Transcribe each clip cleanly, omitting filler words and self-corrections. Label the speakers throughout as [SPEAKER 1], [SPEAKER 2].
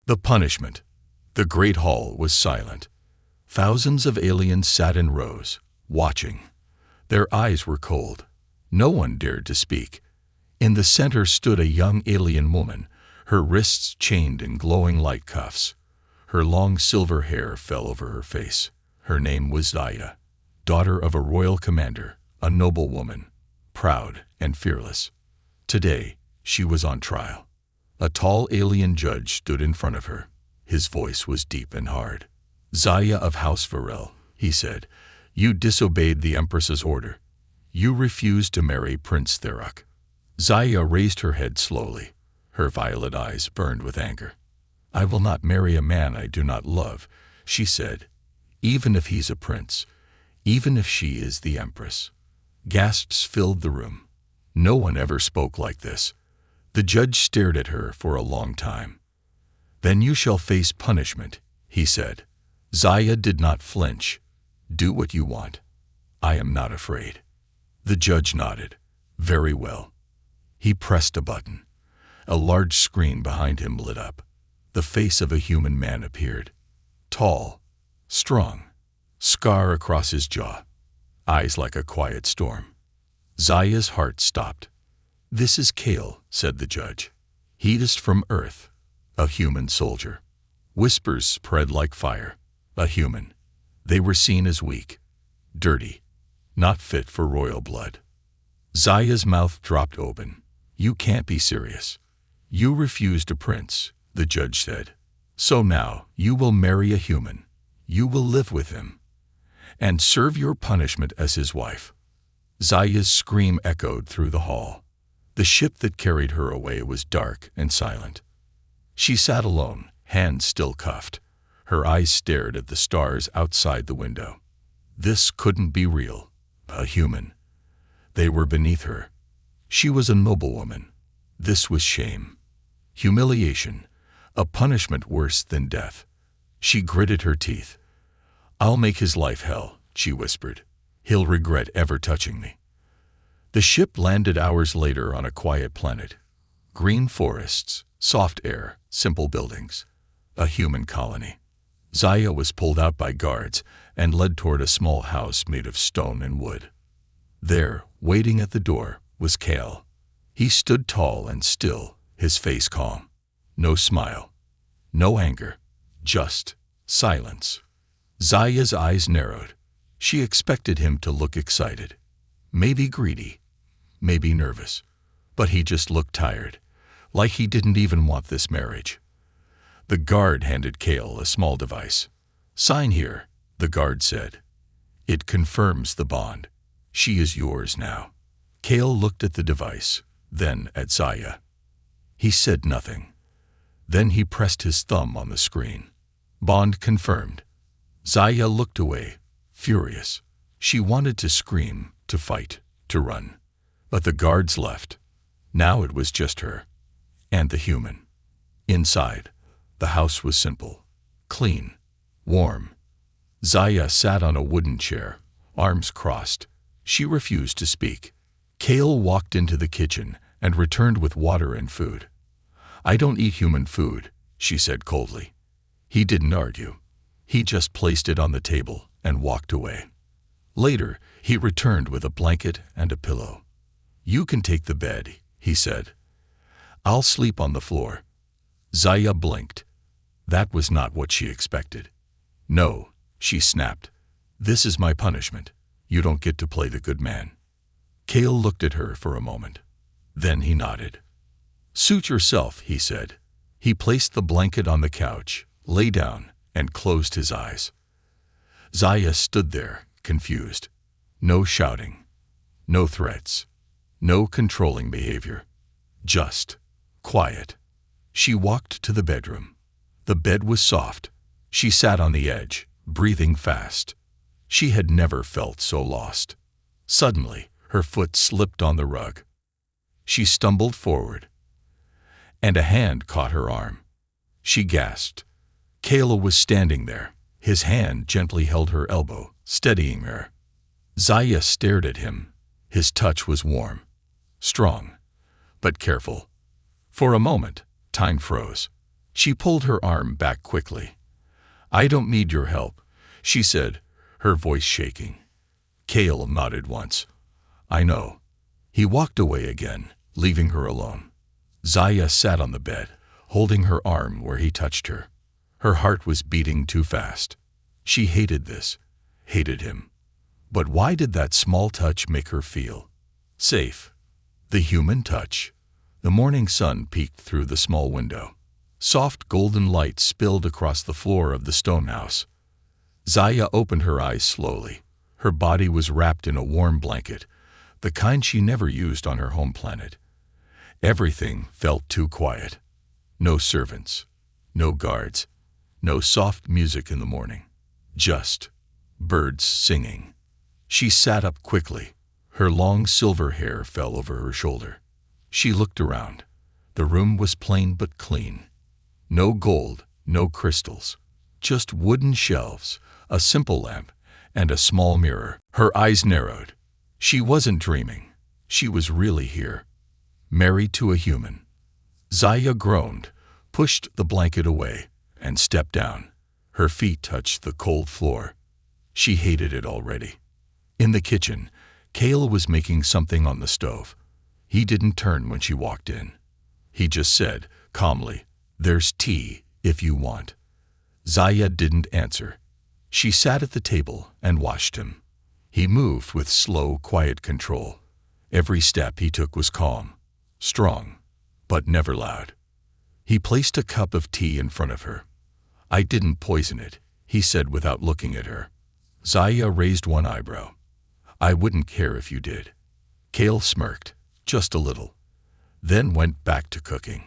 [SPEAKER 1] The punishment. The great hall was silent. Thousands of aliens sat in rows, watching. Their eyes were cold. No one dared to speak. In the center stood a young alien woman, her wrists chained in glowing light cuffs. Her long silver hair fell over her face. Her name was Zaya, daughter of a royal commander, a noble woman, proud and fearless. Today, she was on trial. A tall alien judge stood in front of her. His voice was deep and hard. "Zaya of House Varel," he said, "you disobeyed the Empress's order. You refused to marry Prince Therok." Zaya raised her head slowly. Her violet eyes burned with anger. "I will not marry a man I do not love," she said, "even if he's a prince, even if she is the Empress." Gasps filled the room. No one ever spoke like this. The judge stared at her for a long time. "Then you shall face punishment," he said. Zaya did not flinch. "Do what you want. I am not afraid." The judge nodded. "Very well." He pressed a button. A large screen behind him lit up. The face of a human man appeared. Tall, strong, scar across his jaw, eyes like a quiet storm. Zaya's heart stopped. "This is Kale," said the judge. "He is from Earth, a human soldier." Whispers spread like fire. A human. They were seen as weak, dirty, not fit for royal blood. Zaya's mouth dropped open. "You can't be serious. You refused a prince," the judge said. "So now you will marry a human. You will live with him and serve your punishment as his wife." Zaya's scream echoed through the hall. The ship that carried her away was dark and silent. She sat alone, hands still cuffed. Her eyes stared at the stars outside the window. This couldn't be real. A human. They were beneath her. She was a noblewoman. This was shame. Humiliation. A punishment worse than death. She gritted her teeth. "I'll make his life hell," she whispered. "He'll regret ever touching me." The ship landed hours later on a quiet planet. Green forests, soft air, simple buildings. A human colony. Zaya was pulled out by guards and led toward a small house made of stone and wood. There, waiting at the door, was Kale. He stood tall and still, his face calm. No smile. No anger. Just silence. Zaya's eyes narrowed. She expected him to look excited. Maybe greedy. Maybe nervous. But he just looked tired. Like he didn't even want this marriage. The guard handed Kale a small device. "Sign here," the guard said. "It confirms the bond. She is yours now." Kale looked at the device, then at Zaya. He said nothing. Then he pressed his thumb on the screen. Bond confirmed. Zaya looked away, furious. She wanted to scream, to fight, to run. But the guards left. Now it was just her. And the human. Inside, the house was simple, clean, warm. Zaya sat on a wooden chair, arms crossed. She refused to speak. Kale walked into the kitchen and returned with water and food. "I don't eat human food," she said coldly. He didn't argue. He just placed it on the table and walked away. Later, he returned with a blanket and a pillow. "You can take the bed," he said. "I'll sleep on the floor." Zaya blinked. That was not what she expected. "No," she snapped. "This is my punishment. You don't get to play the good man." Kale looked at her for a moment. Then he nodded. "Suit yourself," he said. He placed the blanket on the couch, lay down, and closed his eyes. Zaya stood there, confused. No shouting. No threats. No controlling behavior. Just quiet. She walked to the bedroom. The bed was soft. She sat on the edge, breathing fast. She had never felt so lost. Suddenly, her foot slipped on the rug. She stumbled forward, and a hand caught her arm. She gasped. Kale was standing there. His hand gently held her elbow, steadying her. Zaya stared at him. His touch was warm, strong, but careful. For a moment, time froze. She pulled her arm back quickly. "I don't need your help," she said, her voice shaking. Cale nodded once. "I know." He walked away again, leaving her alone. Zaya sat on the bed, holding her arm where he touched her. Her heart was beating too fast. She hated this, hated him. But why did that small touch make her feel safe? The human touch. The morning sun peeked through the small window. Soft golden light spilled across the floor of the stone house. Zaya opened her eyes slowly. Her body was wrapped in a warm blanket, the kind she never used on her home planet. Everything felt too quiet. No servants, no guards, no soft music in the morning. Just birds singing. She sat up quickly. Her long silver hair fell over her shoulder. She looked around. The room was plain but clean. No gold, no crystals. Just wooden shelves, a simple lamp, and a small mirror. Her eyes narrowed. She wasn't dreaming. She was really here. Married to a human. Zaya groaned, pushed the blanket away, and stepped down. Her feet touched the cold floor. She hated it already. In the kitchen, Cale was making something on the stove. He didn't turn when she walked in. He just said, calmly, "There's tea, if you want." Zaya didn't answer. She sat at the table and watched him. He moved with slow, quiet control. Every step he took was calm, strong, but never loud. He placed a cup of tea in front of her. "I didn't poison it," he said without looking at her. Zaya raised one eyebrow. "I wouldn't care if you did." Cale smirked, just a little, then went back to cooking.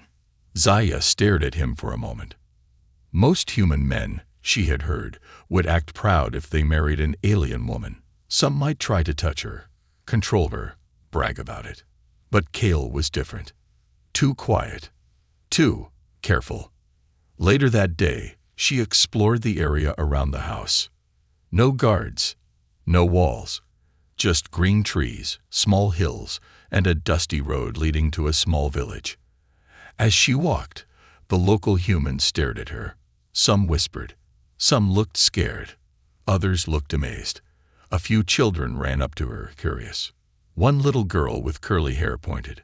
[SPEAKER 1] Zaya stared at him for a moment. Most human men, she had heard, would act proud if they married an alien woman. Some might try to touch her, control her, brag about it. But Cale was different. Too quiet. Too careful. Later that day, she explored the area around the house. No guards, no walls, just green trees, small hills, and a dusty road leading to a small village. As she walked, the local humans stared at her. Some whispered. Some looked scared. Others looked amazed. A few children ran up to her, curious. One little girl with curly hair pointed.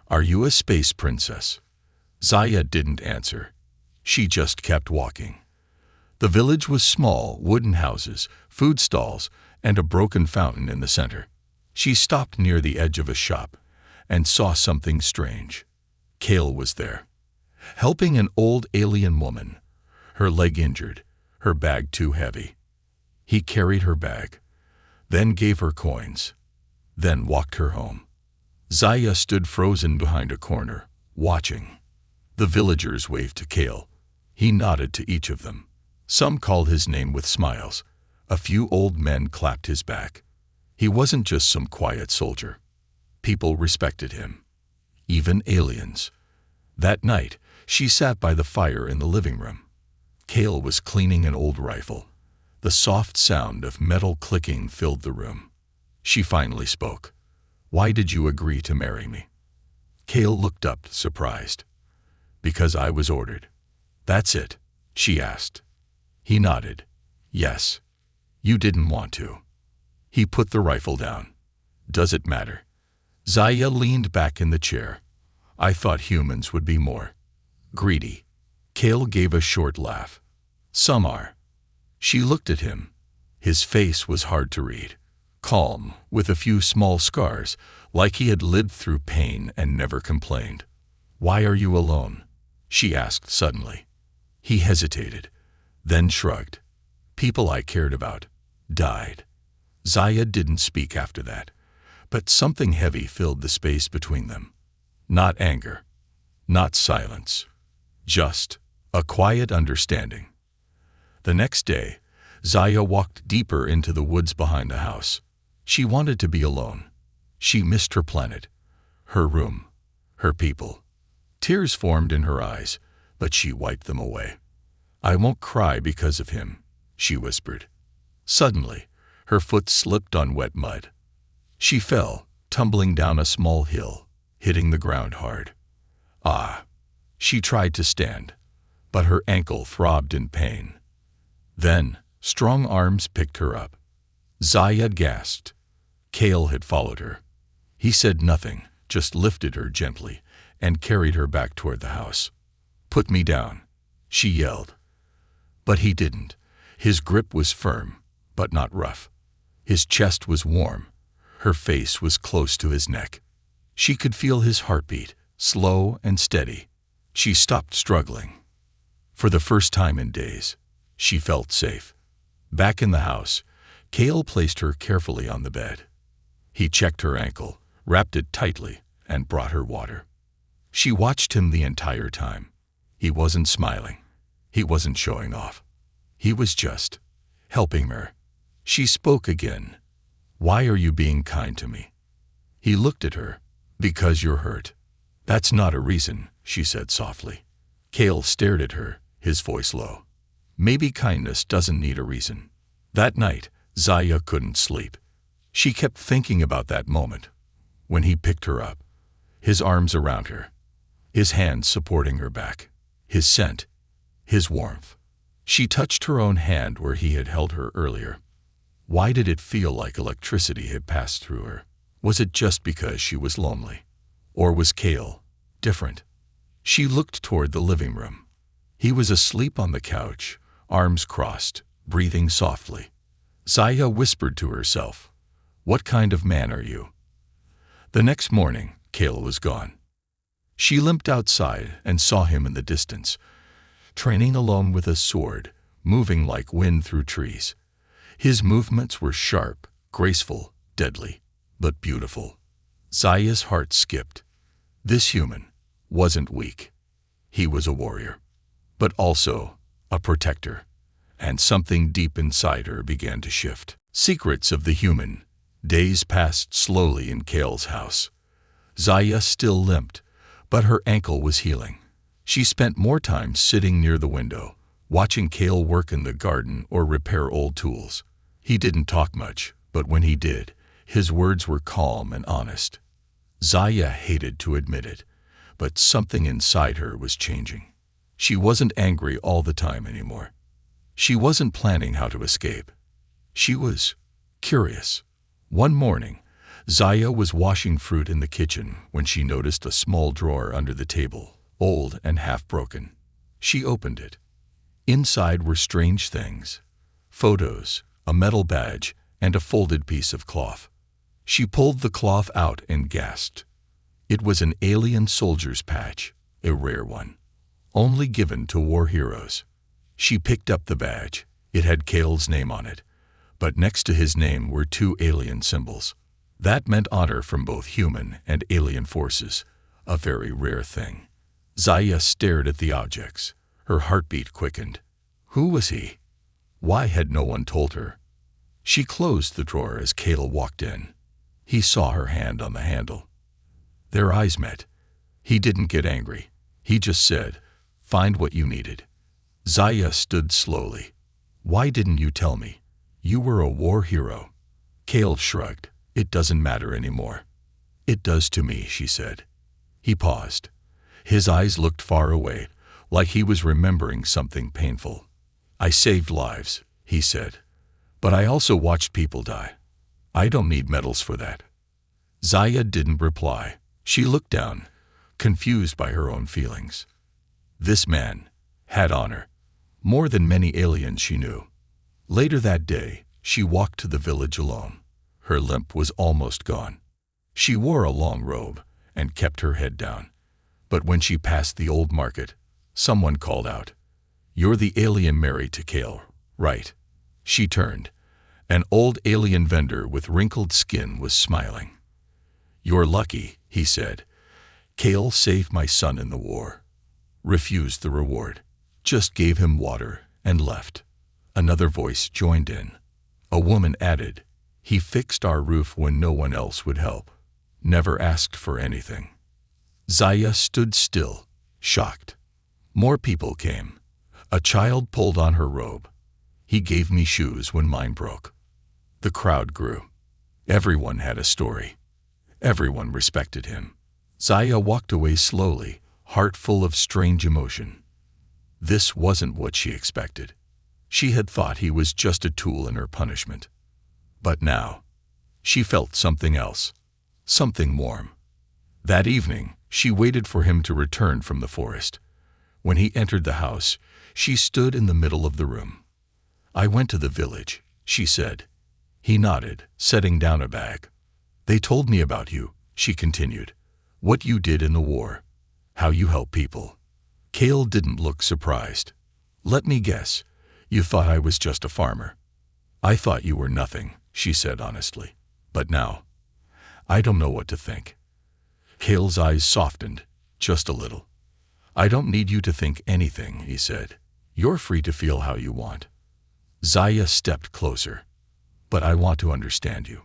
[SPEAKER 1] "Are you a space princess?" Zaya didn't answer. She just kept walking. The village was small, wooden houses, food stalls, and a broken fountain in the center. She stopped near the edge of a shop and saw something strange. Cale was there, helping an old alien woman, her leg injured, her bag too heavy. He carried her bag, then gave her coins, then walked her home. Zaya stood frozen behind a corner, watching. The villagers waved to Cale. He nodded to each of them. Some called his name with smiles. A few old men clapped his back. He wasn't just some quiet soldier. People respected him. Even aliens. That night, she sat by the fire in the living room. Cale was cleaning an old rifle. The soft sound of metal clicking filled the room. She finally spoke. "Why did you agree to marry me?" Cale looked up, surprised. "Because I was ordered." "That's it?" she asked. He nodded. "Yes. You didn't want to." He put the rifle down. "Does it matter?" Zaya leaned back in the chair. "I thought humans would be more greedy." Cale gave a short laugh. "Some are." She looked at him. His face was hard to read. Calm, with a few small scars, like he had lived through pain and never complained. "Why are you alone?" she asked suddenly. He hesitated, then shrugged. "People I cared about died." Zaya didn't speak after that, but something heavy filled the space between them. Not anger, not silence, just a quiet understanding. The next day, Zaya walked deeper into the woods behind the house. She wanted to be alone. She missed her planet, her room, her people. Tears formed in her eyes, but she wiped them away. "I won't cry because of him," she whispered. Suddenly, her foot slipped on wet mud. She fell, tumbling down a small hill, hitting the ground hard. Ah! She tried to stand. but her ankle throbbed in pain. Then, strong arms picked her up. Zaya gasped. Kale had followed her. He said nothing, just lifted her gently and carried her back toward the house. "Put me down," she yelled. But he didn't. His grip was firm, but not rough. His chest was warm. Her face was close to his neck. She could feel his heartbeat, slow and steady. She stopped struggling. For the first time in days, she felt safe. Back in the house, Kale placed her carefully on the bed. He checked her ankle, wrapped it tightly, and brought her water. She watched him the entire time. He wasn't smiling. He wasn't showing off. He was just helping her. She spoke again. "Why are you being kind to me?" He looked at her. "Because you're hurt." "That's not a reason," she said softly. Kale stared at her, his voice low. "Maybe kindness doesn't need a reason." That night, Zaya couldn't sleep. She kept thinking about that moment, when he picked her up, his arms around her, his hands supporting her back, his scent, his warmth. She touched her own hand where he had held her earlier. Why did it feel like electricity had passed through her? Was it just because she was lonely? Or was Kale different? She looked toward the living room. He was asleep on the couch, arms crossed, breathing softly. Zaya whispered to herself, "What kind of man are you?" The next morning, Kale was gone. She limped outside and saw him in the distance, training alone with a sword, moving like wind through trees. His movements were sharp, graceful, deadly, but beautiful. Zaya's heart skipped. This human wasn't weak. He was a warrior, but also a protector. And something deep inside her began to shift. Secrets of the human. Days passed slowly in Kale's house. Zaya still limped, but her ankle was healing. She spent more time sitting near the window, watching Kale work in the garden or repair old tools. He didn't talk much, but when he did, his words were calm and honest. Zaya hated to admit it, but something inside her was changing. She wasn't angry all the time anymore. She wasn't planning how to escape. She was curious. One morning, Zaya was washing fruit in the kitchen when she noticed a small drawer under the table, old and half-broken. She opened it. Inside were strange things: photos, a metal badge, and a folded piece of cloth. She pulled the cloth out and gasped. It was an alien soldier's patch, a rare one, only given to war heroes. She picked up the badge. It had Kale's name on it, but next to his name were two alien symbols. That meant honor from both human and alien forces, a very rare thing. Zaya stared at the objects. Her heartbeat quickened. Who was he? Why had no one told her? She closed the drawer as Kale walked in. He saw her hand on the handle. Their eyes met. He didn't get angry. He just said, "Find what you needed." Zaya stood slowly. "Why didn't you tell me? You were a war hero." Kale shrugged. "It doesn't matter anymore." "It does to me," she said. He paused. His eyes looked far away, like he was remembering something painful. "I saved lives," he said. "But I also watched people die. I don't need medals for that." Zaya didn't reply. She looked down, confused by her own feelings. This man had honor, more than many aliens she knew. Later that day, she walked to the village alone. Her limp was almost gone. She wore a long robe and kept her head down. But when she passed the old market, someone called out, "You're the alien married to Kale, right?" She turned. An old alien vendor with wrinkled skin was smiling. "You're lucky," he said. "Kale saved my son in the war. Refused the reward. Just gave him water and left." Another voice joined in. A woman added, "He fixed our roof when no one else would help. Never asked for anything." Zaya stood still, shocked. More people came. A child pulled on her robe. "He gave me shoes when mine broke." The crowd grew. Everyone had a story. Everyone respected him. Zaya walked away slowly, heart full of strange emotion. This wasn't what she expected. She had thought he was just a tool in her punishment. But now, she felt something else, something warm. That evening, she waited for him to return from the forest. When he entered the house, she stood in the middle of the room. "I went to the village," she said. He nodded, setting down a bag. "They told me about you," she continued. "What you did in the war. How you help people." Cale didn't look surprised. "Let me guess. You thought I was just a farmer." "I thought you were nothing," she said honestly. "But now, I don't know what to think." Cale's eyes softened, just a little. "I don't need you to think anything," he said. "You're free to feel how you want." Zaya stepped closer. "But I want to understand you."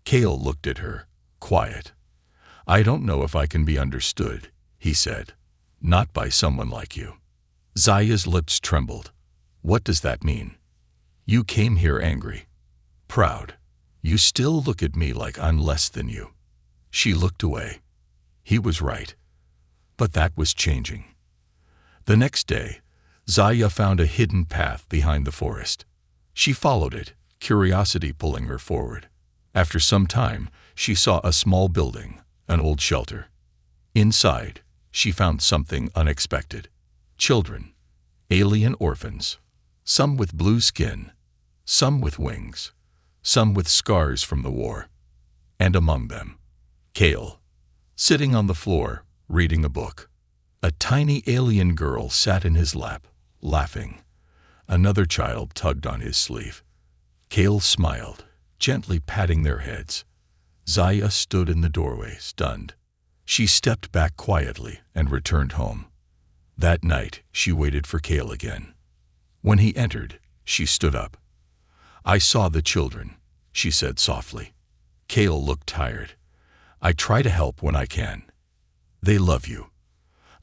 [SPEAKER 1] Cale looked at her, quiet. "I don't know if I can be understood," he said. "Not by someone like you." Zaya's lips trembled. "What does that mean?" "You came here angry. Proud. You still look at me like I'm less than you." She looked away. He was right. But that was changing. The next day, Zaya found a hidden path behind the forest. She followed it, curiosity pulling her forward. After some time, she saw a small building, an old shelter. Inside, she found something unexpected. Children, alien orphans, some with blue skin, some with wings, some with scars from the war. And among them, Cale, sitting on the floor, reading a book. A tiny alien girl sat in his lap, laughing. Another child tugged on his sleeve. Cale smiled, gently patting their heads. Zaya stood in the doorway, stunned. She stepped back quietly and returned home. That night, she waited for Cale again. When he entered, she stood up. "I saw the children," she said softly. Cale looked tired. "I try to help when I can. They love you."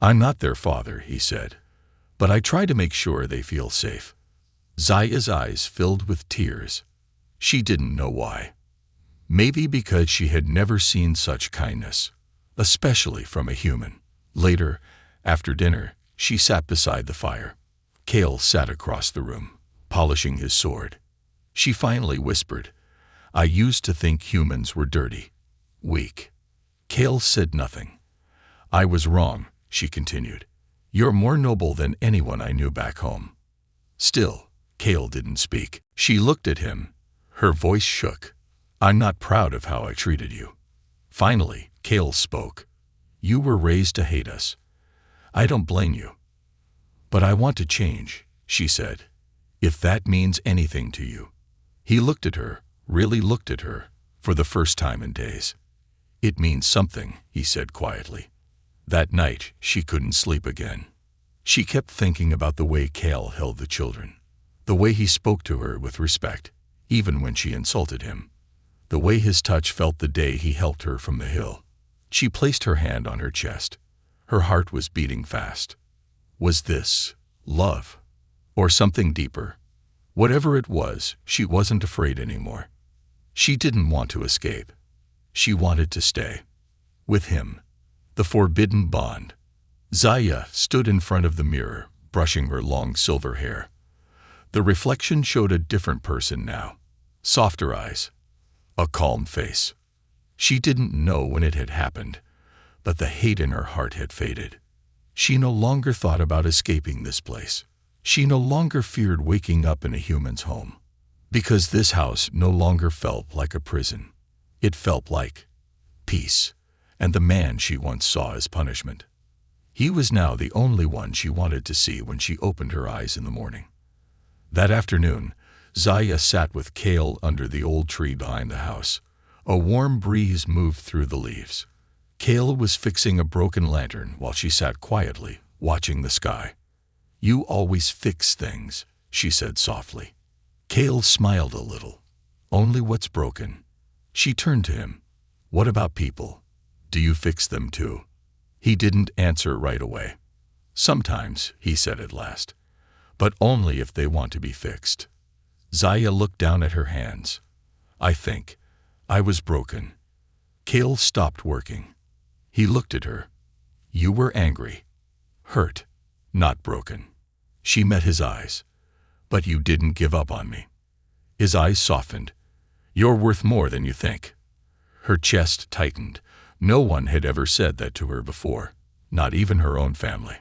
[SPEAKER 1] "I'm not their father," he said, "but I try to make sure they feel safe." Zaya's eyes filled with tears. She didn't know why. Maybe because she had never seen such kindness, especially from a human. Later, after dinner, she sat beside the fire. Cale sat across the room, polishing his sword. She finally whispered, "I used to think humans were dirty, weak." Cale said nothing. "I was wrong," she continued. "You're more noble than anyone I knew back home." Still, Cale didn't speak. She looked at him. Her voice shook. "I'm not proud of how I treated you." Finally, Cale spoke. "You were raised to hate us. I don't blame you. But I want to change," she said. "If that means anything to you." He looked at her, really looked at her, for the first time in days. "It means something," he said quietly. That night, she couldn't sleep again. She kept thinking about the way Cale held the children, the way he spoke to her with respect, even when she insulted him, the way his touch felt the day he helped her from the hill. She placed her hand on her chest. Her heart was beating fast. Was this love? Or something deeper? Whatever it was, she wasn't afraid anymore. She didn't want to escape. She wanted to stay. With him. The forbidden bond. Zaya stood in front of the mirror, brushing her long silver hair. The reflection showed a different person now. Softer eyes. A calm face. She didn't know when it had happened, but the hate in her heart had faded. She no longer thought about escaping this place. She no longer feared waking up in a human's home. Because this house no longer felt like a prison. It felt like peace, and the man she once saw as punishment. He was now the only one she wanted to see when she opened her eyes in the morning. That afternoon, Zaya sat with Cale under the old tree behind the house. A warm breeze moved through the leaves. Cale was fixing a broken lantern while she sat quietly, watching the sky. "You always fix things," she said softly. Cale smiled a little. "Only what's broken." She turned to him. "What about people? Do you fix them too?" He didn't answer right away. "Sometimes," he said at last, "but only if they want to be fixed." Zaya looked down at her hands. "I think I was broken." Cale stopped working. He looked at her. "You were angry, hurt, not broken." She met his eyes. But you didn't give up on me. His eyes softened. You're worth more than you think. Her chest tightened. No one had ever said that to her before, not even her own family.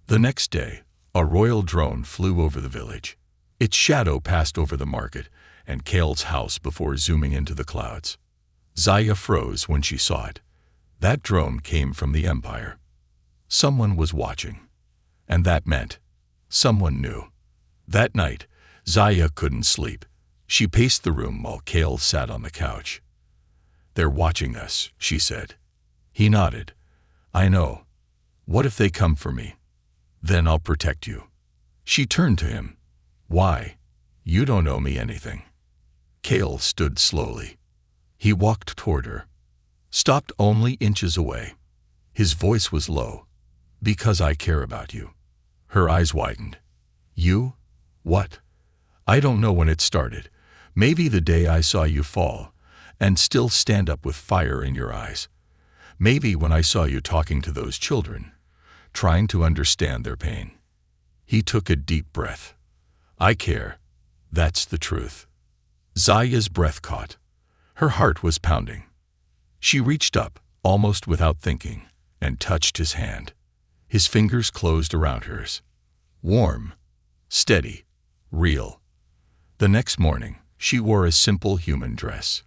[SPEAKER 1] The next day, a royal drone flew over the village. Its shadow passed over the market and Kale's house before zooming into the clouds. Zaya froze when she saw it. That drone came from the Empire. Someone was watching. And that meant someone knew. That night, Zaya couldn't sleep. She paced the room while Kale sat on the couch. "They're watching us," she said. He nodded. "I know. What if they come for me? Then I'll protect you." She turned to him. "Why? You don't owe me anything." Kale stood slowly. He walked toward her, stopped only inches away. His voice was low. "Because I care about you." Her eyes widened. "You? What?" "I don't know when it started. Maybe the day I saw you fall, and still stand up with fire in your eyes. Maybe when I saw you talking to those children, trying to understand their pain." He took a deep breath. "I care. That's the truth." Zaya's breath caught. Her heart was pounding. She reached up, almost without thinking, and touched his hand. His fingers closed around hers. Warm, steady, real. The next morning, she wore a simple human dress.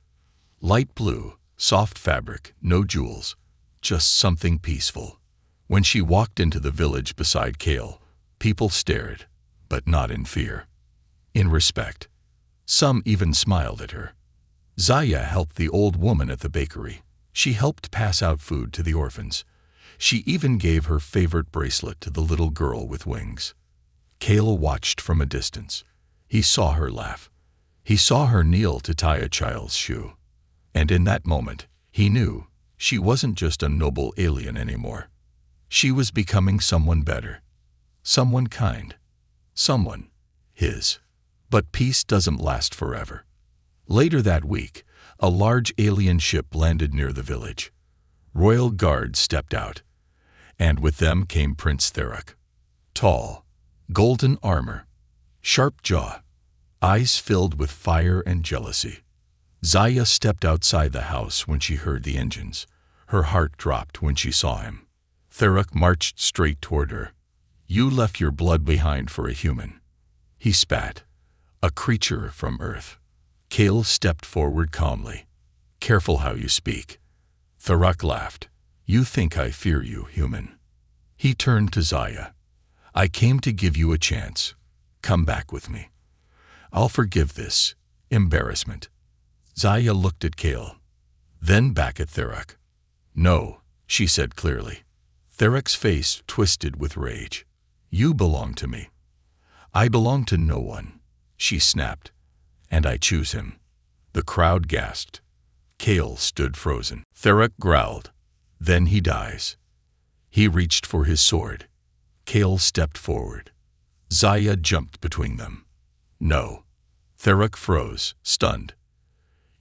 [SPEAKER 1] Light blue, soft fabric, no jewels, just something peaceful. When she walked into the village beside Kale, people stared, but not in fear. In respect. Some even smiled at her. Zaya helped the old woman at the bakery. She helped pass out food to the orphans. She even gave her favorite bracelet to the little girl with wings. Kale watched from a distance. He saw her laugh. He saw her kneel to tie a child's shoe. And in that moment, he knew she wasn't just a noble alien anymore. She was becoming someone better. Someone kind. Someone his. But peace doesn't last forever. Later that week, a large alien ship landed near the village. Royal guards stepped out, and with them came Prince Theric. Tall, golden armor, sharp jaw, eyes filled with fire and jealousy. Zaya stepped outside the house when she heard the engines. Her heart dropped when she saw him. Theric marched straight toward her. "You left your blood behind for a human." He spat. "A creature from Earth." Kale stepped forward calmly. "Careful how you speak." Theric laughed. "You think I fear you, human." He turned to Zaya. "I came to give you a chance. Come back with me. I'll forgive this embarrassment." Zaya looked at Kale, then back at Theric. "No," she said clearly. Theric's face twisted with rage. "You belong to me." "I belong to no one," she snapped. "And I choose him." The crowd gasped. Kale stood frozen. Theric growled. "Then he dies." He reached for his sword. Kale stepped forward. Zaya jumped between them. "No." Theric froze, stunned.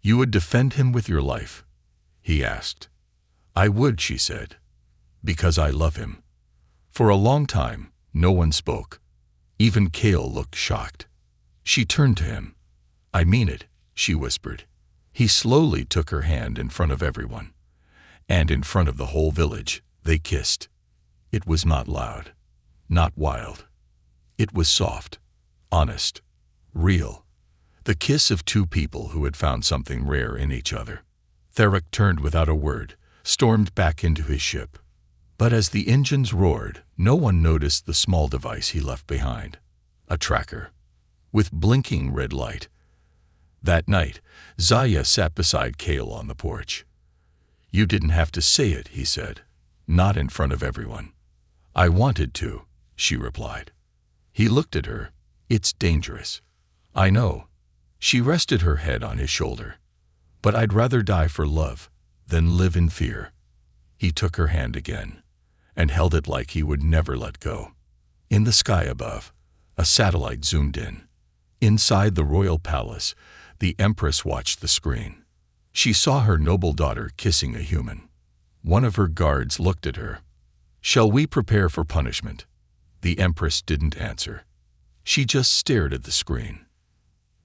[SPEAKER 1] "You would defend him with your life?" he asked. "I would," she said. "Because I love him." For a long time, no one spoke. Even Kale looked shocked. She turned to him. "I mean it," she whispered. He slowly took her hand in front of everyone. And in front of the whole village, they kissed. It was not loud, not wild. It was soft, honest, real. The kiss of two people who had found something rare in each other. Theric turned without a word, stormed back into his ship. But as the engines roared, no one noticed the small device he left behind. A tracker, with blinking red light. That night, Zaya sat beside Kale on the porch. "You didn't have to say it," he said. "Not in front of everyone." "I wanted to," she replied. He looked at her. "It's dangerous." "I know." She rested her head on his shoulder. "But I'd rather die for love than live in fear." He took her hand again and held it like he would never let go. In the sky above, a satellite zoomed in. Inside the royal palace, the Empress watched the screen. She saw her noble daughter kissing a human. One of her guards looked at her. "Shall we prepare for punishment?" The Empress didn't answer. She just stared at the screen.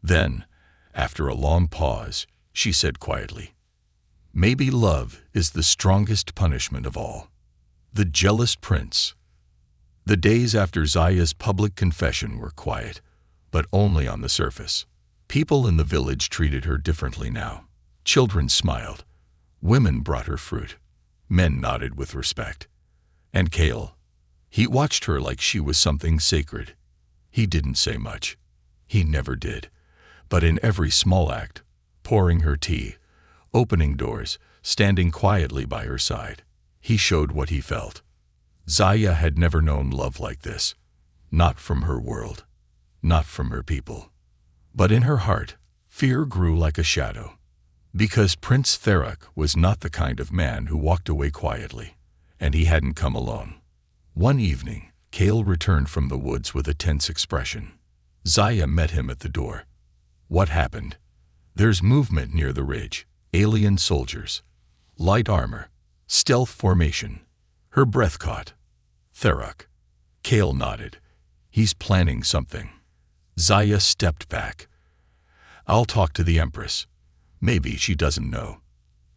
[SPEAKER 1] Then, after a long pause, she said quietly, "Maybe love is the strongest punishment of all." The jealous prince. The days after Zaya's public confession were quiet, but only on the surface. People in the village treated her differently now. Children smiled. Women brought her fruit. Men nodded with respect. And Kale, he watched her like she was something sacred. He didn't say much. He never did. But in every small act, pouring her tea, opening doors, standing quietly by her side, he showed what he felt. Zaya had never known love like this. Not from her world. Not from her people. But in her heart, fear grew like a shadow. Because Prince Therak was not the kind of man who walked away quietly, and he hadn't come alone. One evening, Kale returned from the woods with a tense expression. Zaya met him at the door. "What happened?" "There's movement near the ridge. Alien soldiers. Light armor. Stealth formation." Her breath caught. "Therak." Kale nodded. "He's planning something." Zaya stepped back. "I'll talk to the Empress. Maybe she doesn't know."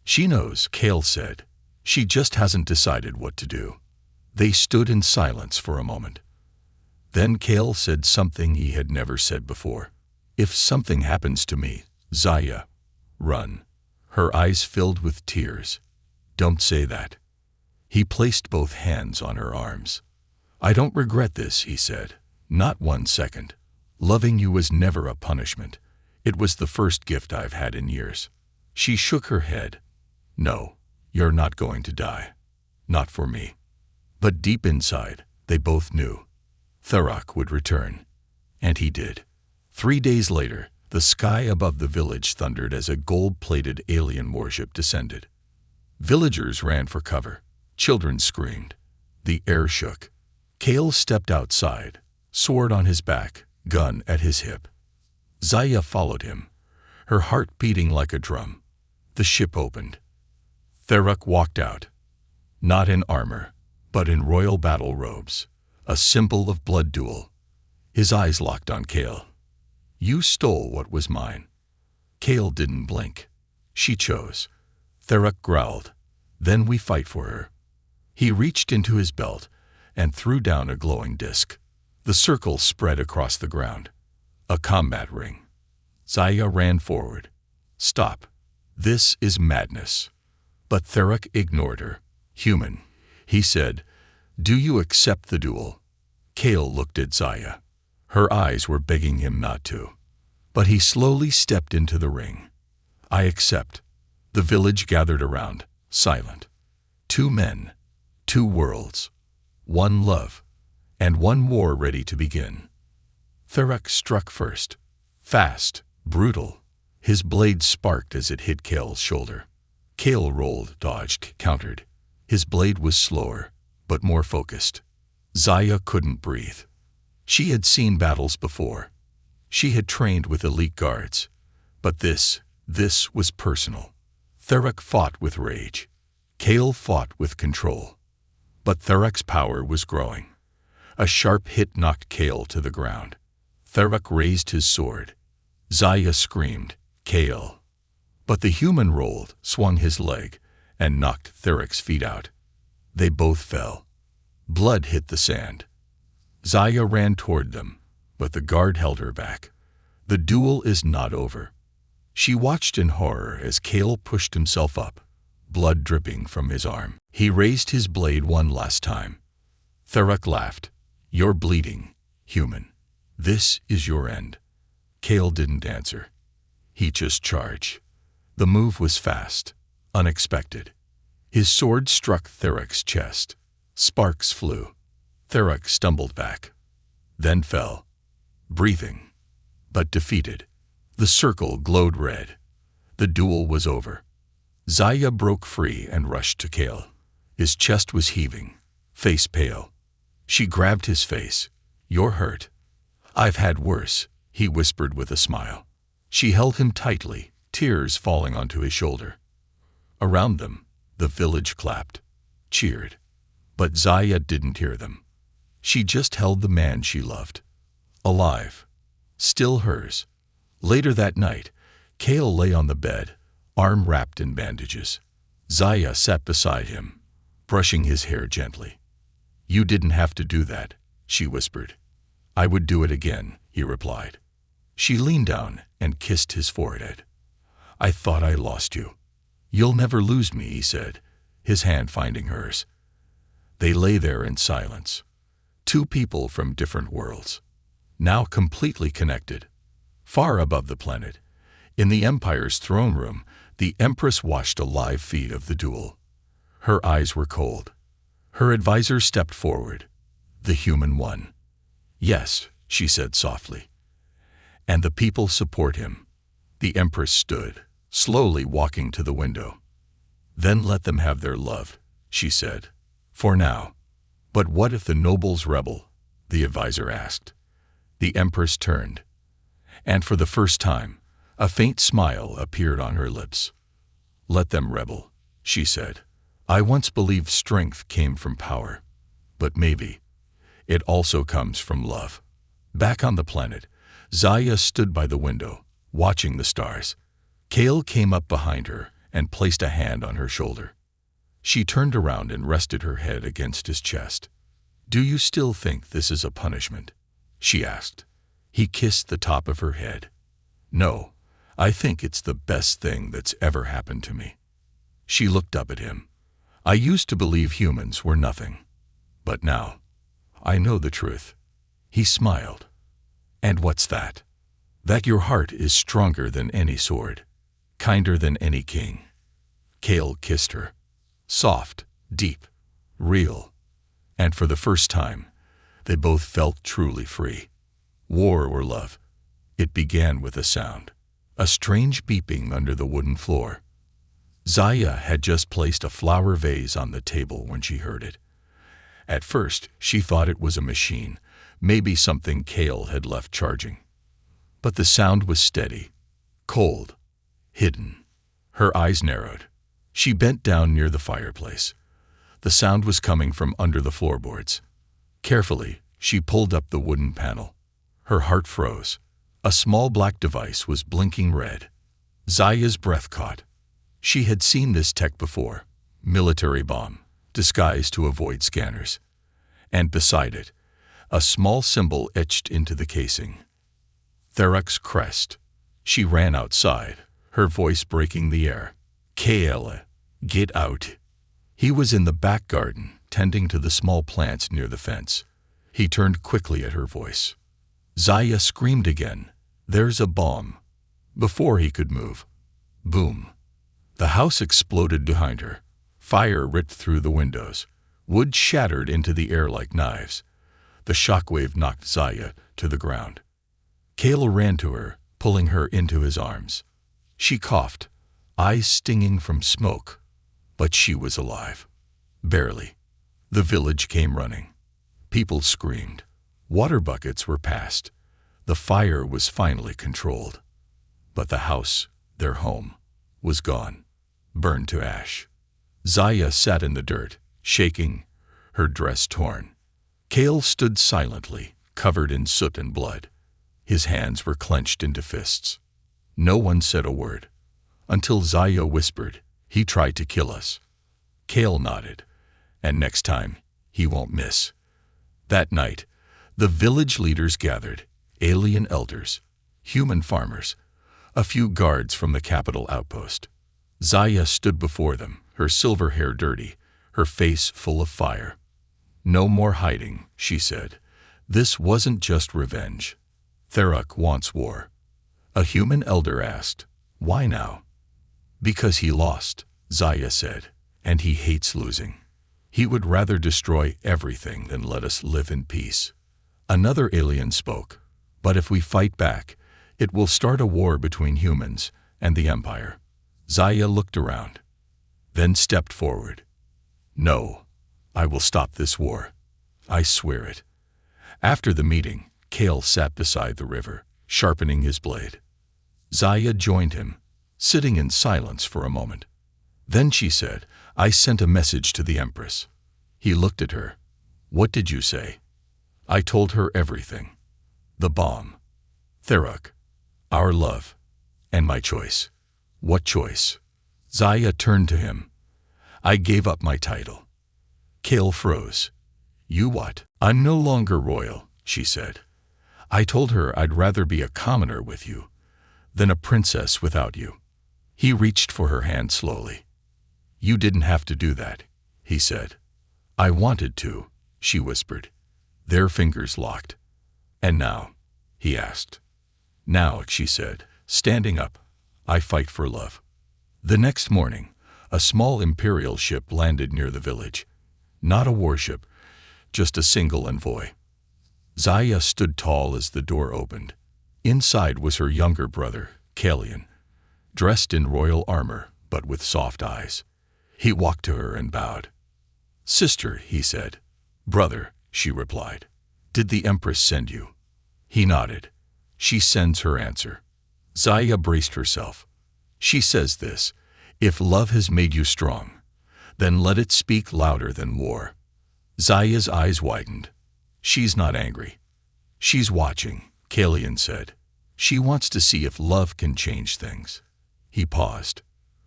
[SPEAKER 1] "She knows," Kale said. "She just hasn't decided what to do." They stood in silence for a moment. Then Kale said something he had never said before. "If something happens to me, Zaya, run." Her eyes filled with tears. "Don't say that." He placed both hands on her arms. "I don't regret this," he said. "Not 1 second. Loving you was never a punishment. It was the first gift I've had in years." She shook her head. "No, you're not going to die. Not for me." But deep inside, they both knew. Therak would return. And he did. 3 days later, the sky above the village thundered as a gold-plated alien warship descended. Villagers ran for cover. Children screamed. The air shook. Kale stepped outside, sword on his back, gun at his hip. Zaya followed him, her heart beating like a drum. The ship opened. Therak walked out, not in armor, but in royal battle robes, a symbol of blood duel. His eyes locked on Kale. "You stole what was mine." Kale didn't blink. She chose. Therak growled, "Then we fight for her." He reached into his belt and threw down a glowing disc. The circle spread across the ground. A combat ring. Zaya ran forward. "Stop. This is madness." But Therak ignored her. "Human," he said, "do you accept the duel?" Kale looked at Zaya. Her eyes were begging him not to. But he slowly stepped into the ring. "I accept." The village gathered around, silent. 2 men, 2 worlds, 1 love, and 1 war ready to begin. Therak struck first. Fast, brutal. His blade sparked as it hit Kale's shoulder. Kale rolled, dodged, countered. His blade was slower, but more focused. Zaya couldn't breathe. She had seen battles before. She had trained with elite guards. But this was personal. Therak fought with rage. Kale fought with control. But Therak's power was growing. A sharp hit knocked Kale to the ground. Therak raised his sword. Zaya screamed, "Kale." But the human rolled, swung his leg, and knocked Therak's feet out. They both fell. Blood hit the sand. Zaya ran toward them, but the guard held her back. The duel is not over. She watched in horror as Kale pushed himself up, blood dripping from his arm. He raised his blade one last time. Therak laughed. "You're bleeding, human. This is your end." Kale didn't answer. He just charged. The move was fast, unexpected. His sword struck Therak's chest. Sparks flew. Therak stumbled back, then fell, breathing, but defeated. The circle glowed red. The duel was over. Zaya broke free and rushed to Kale. His chest was heaving, face pale. She grabbed his face. "You're hurt." "I've had worse," he whispered with a smile. She held him tightly, tears falling onto his shoulder. Around them, the village clapped, cheered. But Zaya didn't hear them. She just held the man she loved. alive, still hers. Later that night, Kale lay on the bed, arm wrapped in bandages. Zaya sat beside him, brushing his hair gently. "You didn't have to do that," she whispered. "I would do it again," he replied. She leaned down and kissed his forehead. "I thought I lost you." "You'll never lose me," he said, his hand finding hers. They lay there in silence. Two people from different worlds, now completely connected. Far above the planet, in the Empire's throne room, the Empress watched a live feed of the duel. Her eyes were cold. Her advisor stepped forward. "The human won." "Yes," she said softly. "And the people support him." The Empress stood, slowly walking to the window. "Then let them have their love," she said, "for now." "But what if the nobles rebel?" the advisor asked. The Empress turned, and for the first time, a faint smile appeared on her lips. "Let them rebel," she said. "I once believed strength came from power, but maybe it also comes from love." Back on the planet, Zaya stood by the window, watching the stars. Kale came up behind her and placed a hand on her shoulder. She turned around and rested her head against his chest. "Do you still think this is a punishment?" she asked. He kissed the top of her head. "No, I think it's the best thing that's ever happened to me." She looked up at him. "I used to believe humans were nothing, but now I know the truth." He smiled. "And what's that?" "That your heart is stronger than any sword, kinder than any king." Kale kissed her. Soft, deep, real. And for the first time, they both felt truly free. War or love, it began with a sound, a strange beeping under the wooden floor. Zaya had just placed a flower vase on the table when she heard it. At first, she thought it was a machine, maybe something Kale had left charging. But the sound was steady, cold, hidden. Her eyes narrowed. She bent down near the fireplace. The sound was coming from under the floorboards. Carefully, she pulled up the wooden panel. Her heart froze. A small black device was blinking red. Zaya's breath caught. She had seen this tech before, military bomb, disguised to avoid scanners. And beside it, a small symbol etched into the casing. Therak's crest. She ran outside, her voice breaking the air. "Kale, get out." He was in the back garden, tending to the small plants near the fence. He turned quickly at her voice. Zaya screamed again, "There's a bomb." Before he could move, boom. The house exploded behind her. Fire ripped through the windows. Wood shattered into the air like knives. The shockwave knocked Zaya to the ground. Kale ran to her, pulling her into his arms. She coughed, eyes stinging from smoke, but she was alive. Barely. The village came running. People screamed. Water buckets were passed. The fire was finally controlled. But the house, their home, was gone, burned to ash. Zaya sat in the dirt, shaking, her dress torn. Kale stood silently, covered in soot and blood. His hands were clenched into fists. No one said a word, until Zaya whispered, "He tried to kill us." Kale nodded, "And next time, he won't miss." That night, the village leaders gathered, alien elders, human farmers, a few guards from the capital outpost. Zaya stood before them, her silver hair dirty, her face full of fire. "No more hiding," she said. "This wasn't just revenge. Therak wants war." A human elder asked, "Why now?" "Because he lost," Zaya said, "and he hates losing. He would rather destroy everything than let us live in peace." Another alien spoke, "But if we fight back, it will start a war between humans and the Empire." Zaya looked around, then stepped forward. "No, I will stop this war. I swear it." After the meeting, Kale sat beside the river, sharpening his blade. Zaya joined him, sitting in silence for a moment. Then she said, "I sent a message to the Empress." He looked at her. "What did you say?" "I told her everything. The bomb. Tharok. Our love. And my choice. What choice? Zaya turned to him. I gave up my title. Kale froze. You what? I'm no longer royal, she said. I told her I'd rather be a commoner with you than a princess without you. He reached for her hand slowly. You didn't have to do that, he said. I wanted to, she whispered. Their fingers locked. And now? He asked. Now, she said, standing up, I fight for love. The next morning, a small imperial ship landed near the village. Not a warship, just a single envoy. Zaya stood tall as the door opened. Inside was her younger brother, Kalian, dressed in royal armor but with soft eyes. He walked to her and bowed. Sister, he said. Brother, she replied. Did the Empress send you? He nodded. She sends her answer. Zaya braced herself. She says this, if love has made you strong, then let it speak louder than war. Zaya's eyes widened. She's not angry. She's watching, Kalian said. She wants to see if love can change things. He paused.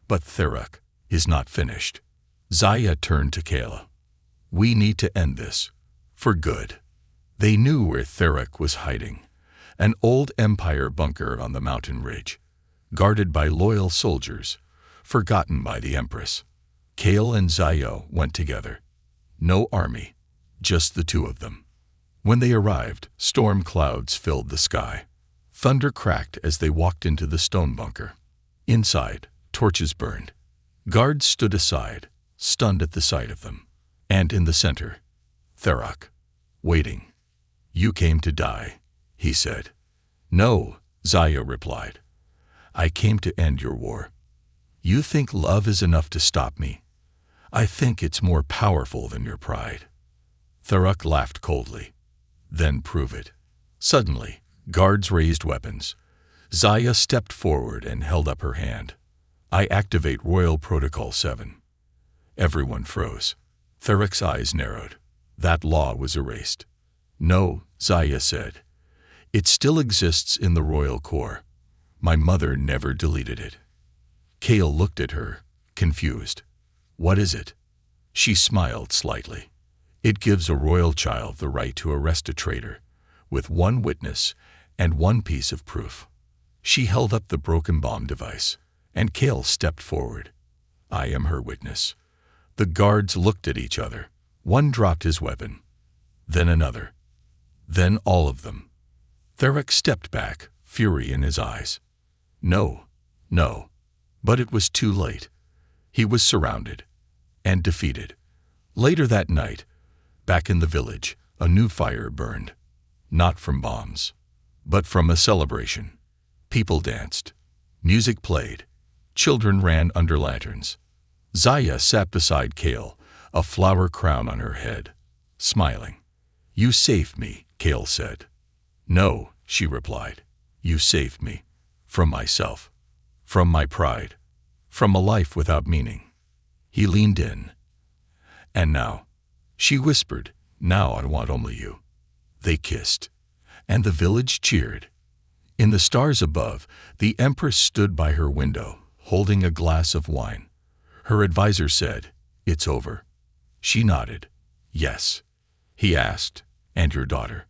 [SPEAKER 1] But Tharok is not finished. Zaya turned to Kala. We need to end this. For good. They knew where Tharok was hiding. An old empire bunker on the mountain ridge, guarded by loyal soldiers, forgotten by the Empress. Kale and Zaya went together. No army, just the two of them. When they arrived, storm clouds filled the sky. Thunder cracked as they walked into the stone bunker. Inside, torches burned. Guards stood aside, stunned at the sight of them. And in the center, Tharok, waiting. You came to die, he said. No, Zaya replied. I came to end your war. You think love is enough to stop me? I think it's more powerful than your pride. Tharok laughed coldly. Then prove it. Suddenly, guards raised weapons. Zaya stepped forward and held up her hand. I activate Royal Protocol 7. Everyone froze. Tharok's eyes narrowed. That law was erased. No, Zaya said. It still exists in the royal core. My mother never deleted it. Kale looked at her, confused. What is it? She smiled slightly. It gives a royal child the right to arrest a traitor, with one witness and one piece of proof. She held up the broken bomb device, and Kale stepped forward. I am her witness. The guards looked at each other. One dropped his weapon, then another, then all of them. Tharok stepped back, fury in his eyes. No. But it was too late. He was surrounded and defeated. Later that night, back in the village, a new fire burned. Not from bombs, but from a celebration. People danced. Music played. Children ran under lanterns. Zaya sat beside Kale, a flower crown on her head, smiling. You saved me, Kale said. No, she replied. You saved me. From myself. From my pride. From a life without meaning. He leaned in. And now, she whispered, now I want only you. They kissed. And the village cheered. In the stars above, the Empress stood by her window, holding a glass of wine. Her advisor said, It's over. She nodded. Yes. He asked, And your daughter?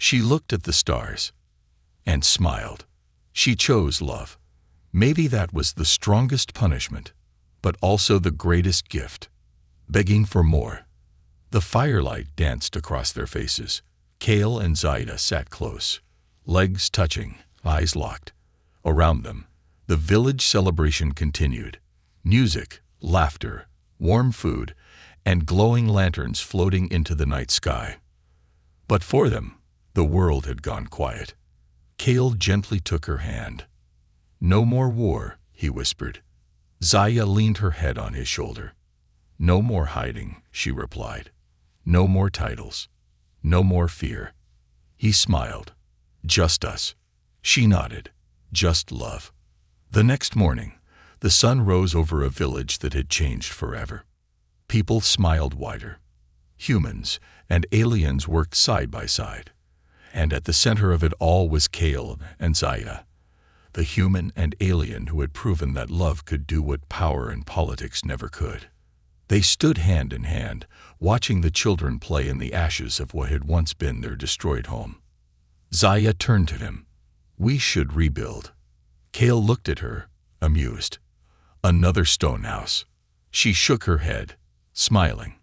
[SPEAKER 1] She looked at the stars and smiled. She chose love. Maybe that was the strongest punishment, but also the greatest gift. Begging for more. The firelight danced across their faces. Kale and Zaya sat close, legs touching, eyes locked. Around them, the village celebration continued. Music, laughter, warm food, and glowing lanterns floating into the night sky. But for them, the world had gone quiet. Kale gently took her hand. No more war, he whispered. Zaya leaned her head on his shoulder. No more hiding, she replied. No more titles. No more fear. He smiled. Just us. She nodded. Just love. The next morning, the sun rose over a village that had changed forever. People smiled wider. Humans and aliens worked side by side. And at the center of it all was Kale and Zaya, the human and alien who had proven that love could do what power and politics never could. They stood hand in hand, watching the children play in the ashes of what had once been their destroyed home. Zaya turned to him. "We should rebuild." Kale looked at her, amused. "Another stone house." She shook her head, smiling.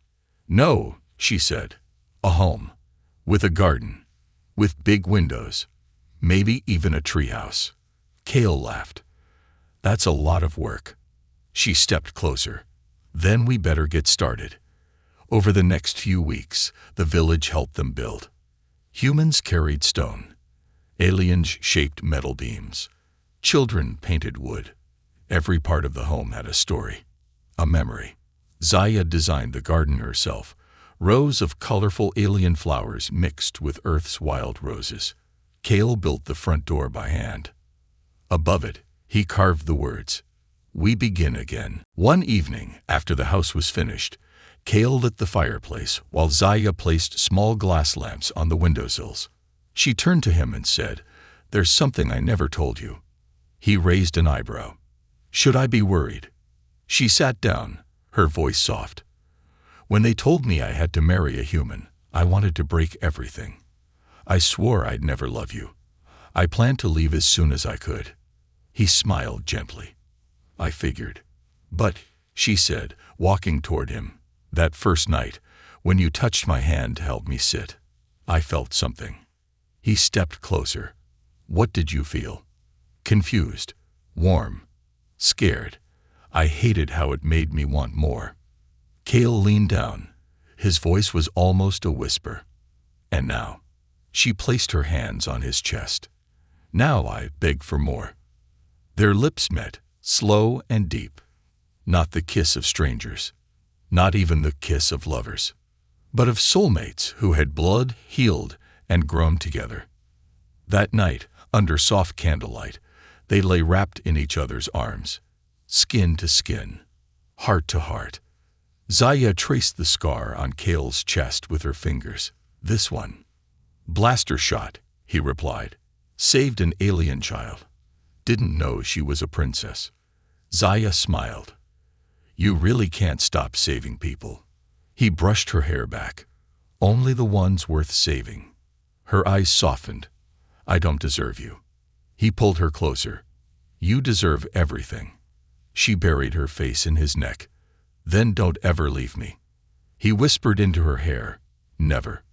[SPEAKER 1] "No," she said. "A home. With a garden. With big windows. Maybe even a treehouse." Kale laughed. "That's a lot of work." She stepped closer. "Then we better get started." Over the next few weeks, the village helped them build. Humans carried stone. Aliens shaped metal beams. Children painted wood. Every part of the home had a story, a memory. Zaya designed the garden herself, rows of colorful alien flowers mixed with Earth's wild roses. Kale built the front door by hand. Above it, he carved the words, "We begin again." One evening, after the house was finished, Kale lit the fireplace while Zaya placed small glass lamps on the windowsills. She turned to him and said, "There's something I never told you." He raised an eyebrow. "Should I be worried?" She sat down, her voice soft. "When they told me I had to marry a human, I wanted to break everything. I swore I'd never love you. I planned to leave as soon as I could." He smiled gently. "I figured." "But," she said, walking toward him, "that first night, when you touched my hand to help me sit, I felt something." He stepped closer. "What did you feel?" "Confused, warm, scared. I hated how it made me want more." Kale leaned down. His voice was almost a whisper. "And now?" She placed her hands on his chest. "Now I beg for more." Their lips met, slow and deep. Not the kiss of strangers. Not even the kiss of lovers. But of soulmates who had blood, healed, and grown together. That night, under soft candlelight, they lay wrapped in each other's arms. Skin to skin. Heart to heart. Zaya traced the scar on Kale's chest with her fingers. "This one." "Blaster shot," he replied. "Saved an alien child. Didn't know she was a princess." Zaya smiled. "You really can't stop saving people." He brushed her hair back. "Only the ones worth saving." Her eyes softened. "I don't deserve you." He pulled her closer. "You deserve everything." She buried her face in his neck. "Then don't ever leave me." He whispered into her hair, "Never."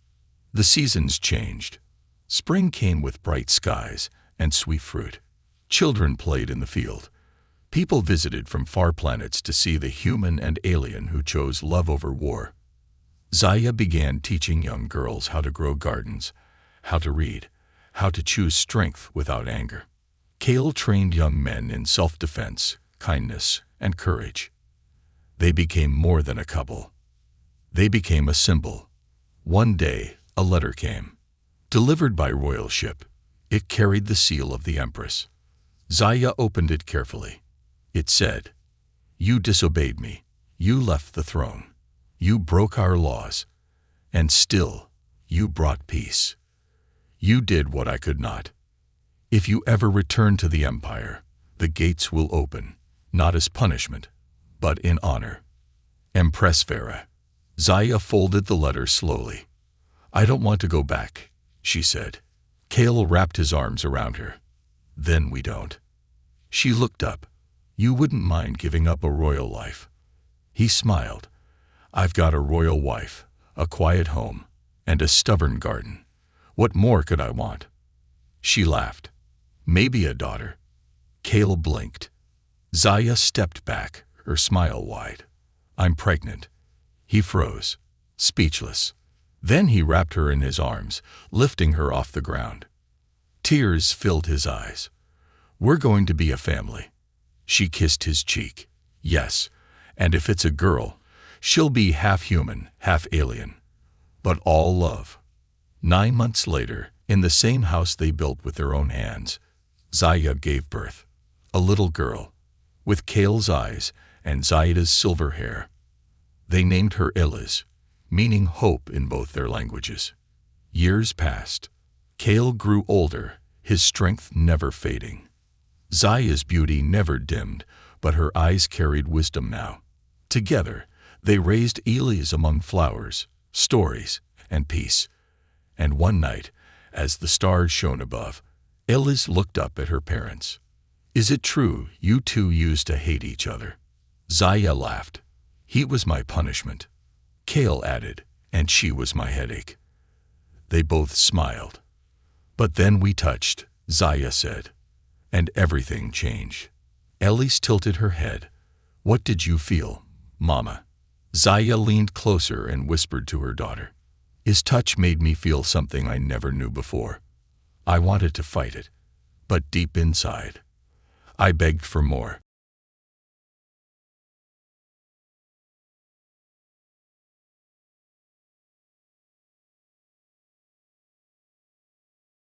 [SPEAKER 1] The seasons changed. Spring came with bright skies and sweet fruit. Children played in the field. People visited from far planets to see the human and alien who chose love over war. Zaya began teaching young girls how to grow gardens, how to read, how to choose strength without anger. Kale trained young men in self-defense, kindness, and courage. They became more than a couple. They became a symbol. One day, a letter came. Delivered by royal ship, it carried the seal of the Empress. Zaya opened it carefully. It said, "You disobeyed me. You left the throne. You broke our laws. And still, you brought peace. You did what I could not. If you ever return to the Empire, the gates will open, not as punishment, but in honor. Empress Vera." Zaya folded the letter slowly. "I don't want to go back," she said. Kale wrapped his arms around her. "Then we don't." She looked up. "You wouldn't mind giving up a royal life." He smiled. "I've got a royal wife, a quiet home, and a stubborn garden. What more could I want?" She laughed. "Maybe a daughter." Kale blinked. Zaya stepped back, her smile wide. "I'm pregnant." He froze, speechless. Then he wrapped her in his arms, lifting her off the ground. Tears filled his eyes. "We're going to be a family." She kissed his cheek. "Yes, and if it's a girl, she'll be half human, half alien. But all love." 9 months later, in the same house they built with their own hands, Zaya gave birth. A little girl, with Kale's eyes and Zaida's silver hair. They named her Eliz, meaning hope in both their languages. Years passed. Kale grew older, his strength never fading. Zaya's beauty never dimmed, but her eyes carried wisdom now. Together, they raised Elias among flowers, stories, and peace. And one night, as the stars shone above, Elias looked up at her parents. "Is it true you two used to hate each other?" Zaya laughed. "He was my punishment." Kale added, "And she was my headache." They both smiled. "But then we touched," Zaya said, "and everything changed." Elise tilted her head. "What did you feel, Mama?" Zaya leaned closer and whispered to her daughter. "His touch made me feel something I never knew before. I wanted to fight it, but deep inside, I begged for more.